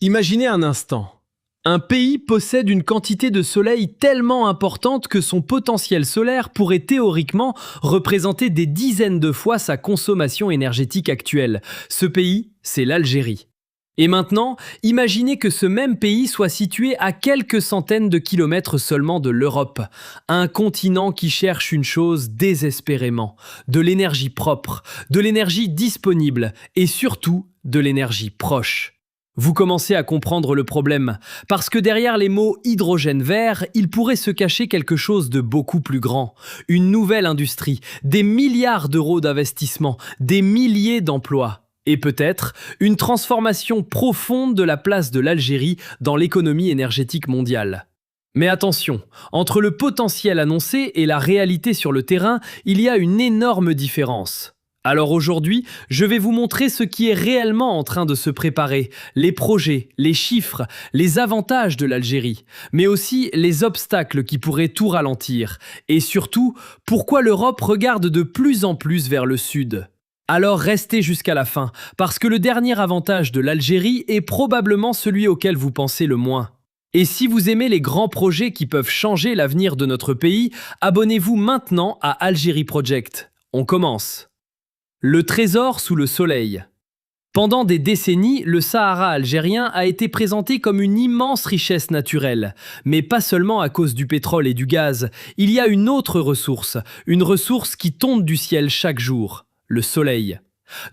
Imaginez un instant. Un pays possède une quantité de soleil tellement importante que son potentiel solaire pourrait théoriquement représenter des dizaines de fois sa consommation énergétique actuelle. Ce pays, c'est l'Algérie. Et maintenant, imaginez que ce même pays soit situé à quelques centaines de kilomètres seulement de l'Europe. Un continent qui cherche une chose désespérément, de l'énergie propre, de l'énergie disponible et surtout de l'énergie proche. Vous commencez à comprendre le problème, parce que derrière les mots hydrogène vert, il pourrait se cacher quelque chose de beaucoup plus grand. Une nouvelle industrie, des milliards d'euros d'investissement, des milliers d'emplois. Et peut-être une transformation profonde de la place de l'Algérie dans l'économie énergétique mondiale. Mais attention, entre le potentiel annoncé et la réalité sur le terrain, il y a une énorme différence. Alors aujourd'hui, je vais vous montrer ce qui est réellement en train de se préparer, les projets, les chiffres, les avantages de l'Algérie, mais aussi les obstacles qui pourraient tout ralentir, et surtout, pourquoi l'Europe regarde de plus en plus vers le sud. Alors restez jusqu'à la fin, parce que le dernier avantage de l'Algérie est probablement celui auquel vous pensez le moins. Et si vous aimez les grands projets qui peuvent changer l'avenir de notre pays, abonnez-vous maintenant à Algérie Project. On commence. Le trésor sous le soleil. Pendant des décennies, le Sahara algérien a été présenté comme une immense richesse naturelle. Mais pas seulement à cause du pétrole et du gaz. Il y a une autre ressource, une ressource qui tombe du ciel chaque jour, le soleil.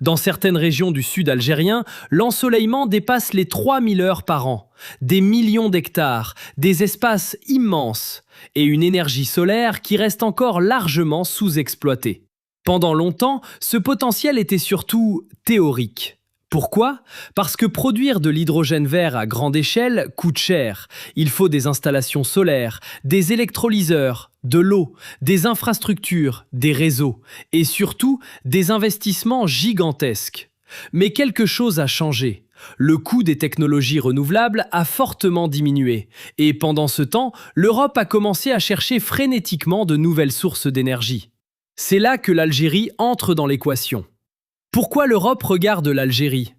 Dans certaines régions du sud algérien, l'ensoleillement dépasse les 3000 heures par an. Des millions d'hectares, des espaces immenses et une énergie solaire qui reste encore largement sous-exploitée. Pendant longtemps, ce potentiel était surtout théorique. Pourquoi ? Parce que produire de l'hydrogène vert à grande échelle coûte cher. Il faut des installations solaires, des électrolyseurs, de l'eau, des infrastructures, des réseaux et surtout des investissements gigantesques. Mais quelque chose a changé. Le coût des technologies renouvelables a fortement diminué. Et pendant ce temps, l'Europe a commencé à chercher frénétiquement de nouvelles sources d'énergie. C'est là que l'Algérie entre dans l'équation. Pourquoi l'Europe regarde l'Algérie ?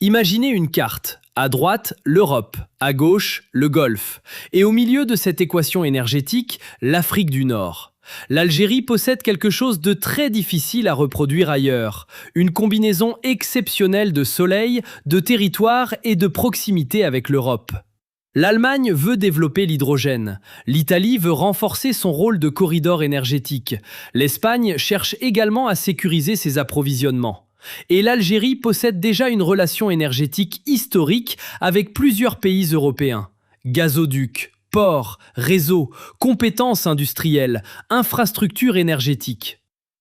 Imaginez une carte. À droite, l'Europe. À gauche, le Golfe. Et au milieu de cette équation énergétique, l'Afrique du Nord. L'Algérie possède quelque chose de très difficile à reproduire ailleurs. Une combinaison exceptionnelle de soleil, de territoire et de proximité avec l'Europe. L'Allemagne veut développer l'hydrogène. L'Italie veut renforcer son rôle de corridor énergétique. L'Espagne cherche également à sécuriser ses approvisionnements. Et l'Algérie possède déjà une relation énergétique historique avec plusieurs pays européens. Gazoducs, ports, réseaux, compétences industrielles, infrastructures énergétiques.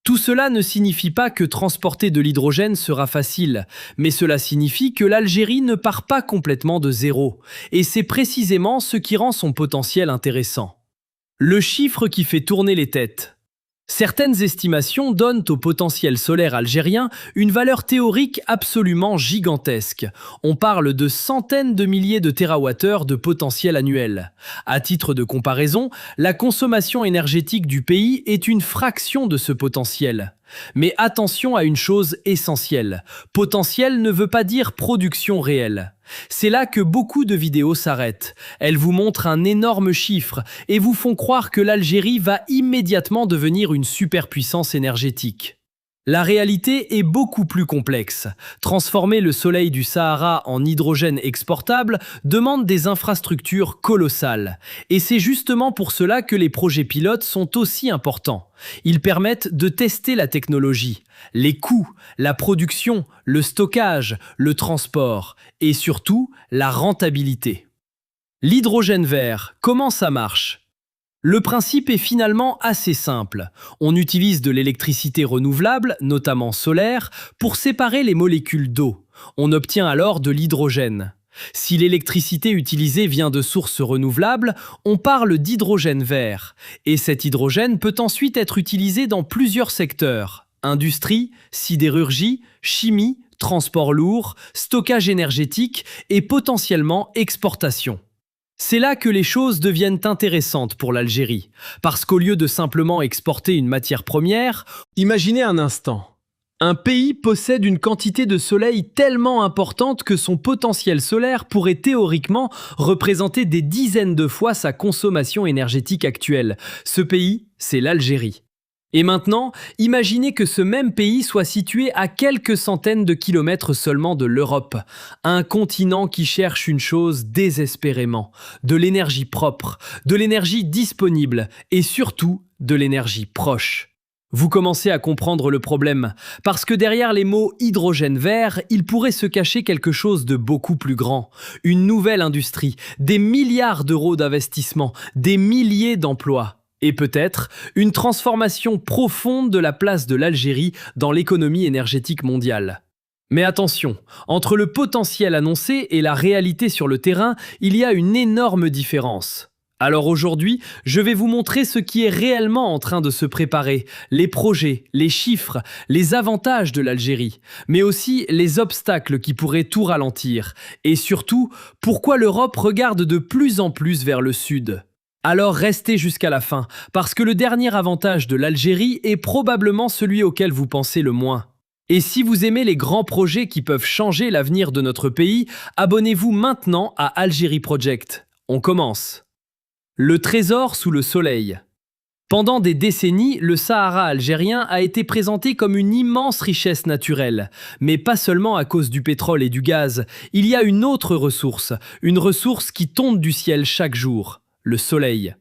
Tout cela ne signifie pas que transporter de l'hydrogène sera facile, mais cela signifie que l'Algérie ne part pas complètement de zéro, et c'est précisément ce qui rend son potentiel intéressant. Le chiffre qui fait tourner les têtes. Certaines estimations donnent au potentiel solaire algérien une valeur théorique absolument gigantesque. On parle de centaines de milliers de térawattheures de potentiel annuel. À titre de comparaison, la consommation énergétique du pays est une fraction de ce potentiel. Mais attention à une chose essentielle. Potentiel ne veut pas dire production réelle. C'est là que beaucoup de vidéos s'arrêtent. Elles vous montrent un énorme chiffre et vous font croire que l'Algérie va immédiatement devenir une superpuissance énergétique. La réalité est beaucoup plus complexe. Transformer le soleil du Sahara en hydrogène exportable demande des infrastructures colossales. Et c'est justement pour cela que les projets pilotes sont aussi importants. Ils permettent de tester la technologie, les coûts, la production, le stockage, le transport et surtout la rentabilité. L'hydrogène vert, comment ça marche ? Le principe est finalement assez simple. On utilise de l'électricité renouvelable, notamment solaire, pour séparer les molécules d'eau. On obtient alors de l'hydrogène. Si l'électricité utilisée vient de sources renouvelables, on parle d'hydrogène vert. Et cet hydrogène peut ensuite être utilisé dans plusieurs secteurs. Industrie, sidérurgie, chimie, transport lourd, stockage énergétique et potentiellement exportation. C'est là que les choses deviennent intéressantes pour l'Algérie, parce qu'au lieu de simplement exporter une matière première, Imaginez un instant. Un pays possède une quantité de soleil tellement importante que son potentiel solaire pourrait théoriquement représenter des dizaines de fois sa consommation énergétique actuelle. Ce pays, c'est l'Algérie. Et maintenant, imaginez que ce même pays soit situé à quelques centaines de kilomètres seulement de l'Europe. Un continent qui cherche une chose désespérément, de l'énergie propre, de l'énergie disponible et surtout de l'énergie proche. Vous commencez à comprendre le problème, parce que derrière les mots hydrogène vert, il pourrait se cacher quelque chose de beaucoup plus grand. Une nouvelle industrie, des milliards d'euros d'investissement, des milliers d'emplois. Et peut-être une transformation profonde de la place de l'Algérie dans l'économie énergétique mondiale. Mais attention, entre le potentiel annoncé et la réalité sur le terrain, il y a une énorme différence. Alors aujourd'hui, je vais vous montrer ce qui est réellement en train de se préparer, les projets, les chiffres, les avantages de l'Algérie, mais aussi les obstacles qui pourraient tout ralentir, et surtout, pourquoi l'Europe regarde de plus en plus vers le sud. Alors restez jusqu'à la fin, parce que le dernier avantage de l'Algérie est probablement celui auquel vous pensez le moins. Et si vous aimez les grands projets qui peuvent changer l'avenir de notre pays, abonnez-vous maintenant à Algérie Project. On commence. Le trésor sous le soleil. Pendant des décennies, le Sahara algérien a été présenté comme une immense richesse naturelle. Mais pas seulement à cause du pétrole et du gaz. Il y a une autre ressource, une ressource qui tombe du ciel chaque jour. Le soleil.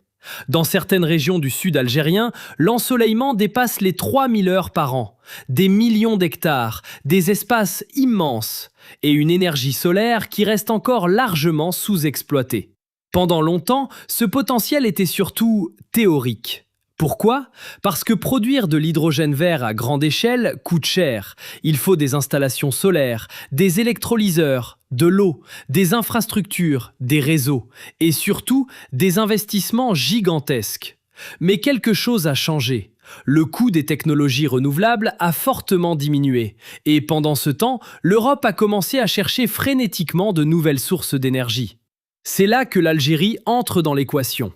Dans certaines régions du sud algérien, l'ensoleillement dépasse les 3000 heures par an. Des millions d'hectares, des espaces immenses et une énergie solaire qui reste encore largement sous-exploitée. Pendant longtemps, ce potentiel était surtout théorique. Pourquoi ? Parce que produire de l'hydrogène vert à grande échelle coûte cher. Il faut des installations solaires, des électrolyseurs, de l'eau, des infrastructures, des réseaux et surtout des investissements gigantesques. Mais quelque chose a changé. Le coût des technologies renouvelables a fortement diminué et pendant ce temps, l'Europe a commencé à chercher frénétiquement de nouvelles sources d'énergie. C'est là que l'Algérie entre dans l'équation.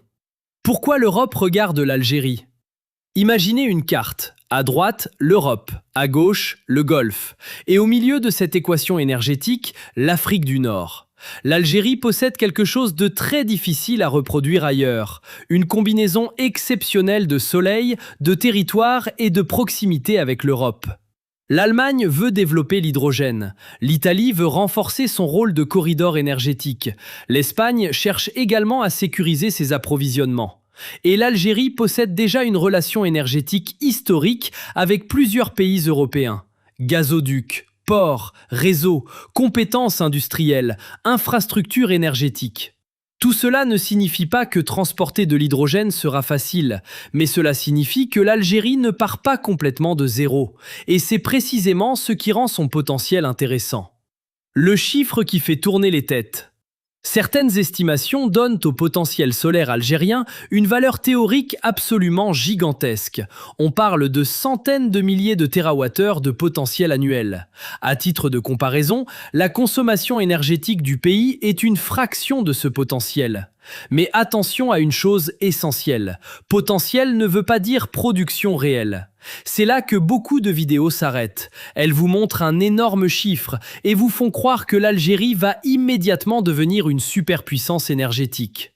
Pourquoi l'Europe regarde l'Algérie ? Imaginez une carte. À droite, l'Europe. À gauche, le Golfe. Et au milieu de cette équation énergétique, l'Afrique du Nord. L'Algérie possède quelque chose de très difficile à reproduire ailleurs. Une combinaison exceptionnelle de soleil, de territoire et de proximité avec l'Europe. L'Allemagne veut développer l'hydrogène. L'Italie veut renforcer son rôle de corridor énergétique. L'Espagne cherche également à sécuriser ses approvisionnements. Et l'Algérie possède déjà une relation énergétique historique avec plusieurs pays européens. Gazoducs, ports, réseaux, compétences industrielles, infrastructures énergétiques. Tout cela ne signifie pas que transporter de l'hydrogène sera facile, mais cela signifie que l'Algérie ne part pas complètement de zéro, et c'est précisément ce qui rend son potentiel intéressant. Le chiffre qui fait tourner les têtes. Certaines estimations donnent au potentiel solaire algérien une valeur théorique absolument gigantesque. On parle de centaines de milliers de térawattheures de potentiel annuel. À titre de comparaison, la consommation énergétique du pays est une fraction de ce potentiel. Mais attention à une chose essentielle. Potentiel ne veut pas dire production réelle. C'est là que beaucoup de vidéos s'arrêtent. Elles vous montrent un énorme chiffre et vous font croire que l'Algérie va immédiatement devenir une superpuissance énergétique.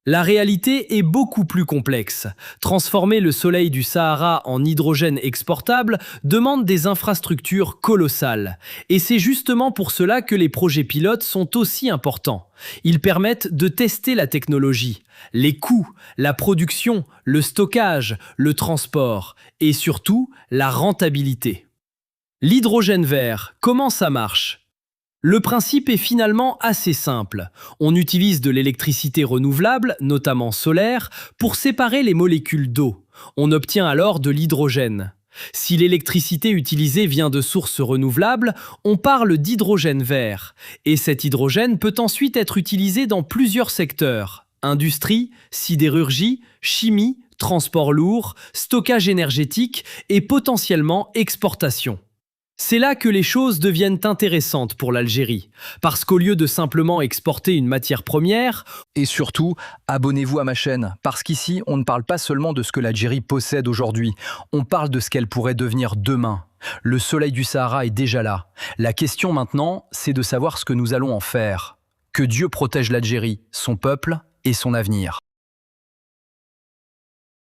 La réalité est beaucoup plus complexe. Transformer le soleil du Sahara en hydrogène exportable demande des infrastructures colossales. Et c'est justement pour cela que les projets pilotes sont aussi importants. Ils permettent de tester la technologie, les coûts, la production, le stockage, le transport et surtout la rentabilité. L'hydrogène vert, comment ça marche ? Le principe est finalement assez simple. On utilise de l'électricité renouvelable, notamment solaire, pour séparer les molécules d'eau. On obtient alors de l'hydrogène. Si l'électricité utilisée vient de sources renouvelables, on parle d'hydrogène vert. Et cet hydrogène peut ensuite être utilisé dans plusieurs secteurs. Industrie, sidérurgie, chimie, transport lourd, stockage énergétique et potentiellement exportation. C'est là que les choses deviennent intéressantes pour l'Algérie, parce qu'au lieu de simplement exporter une matière première, et surtout, abonnez-vous à ma chaîne, parce qu'ici, on ne parle pas seulement de ce que l'Algérie possède aujourd'hui, on parle de ce qu'elle pourrait devenir demain. Le soleil du Sahara est déjà là. La question maintenant, c'est de savoir ce que nous allons en faire. Que Dieu protège l'Algérie, son peuple et son avenir.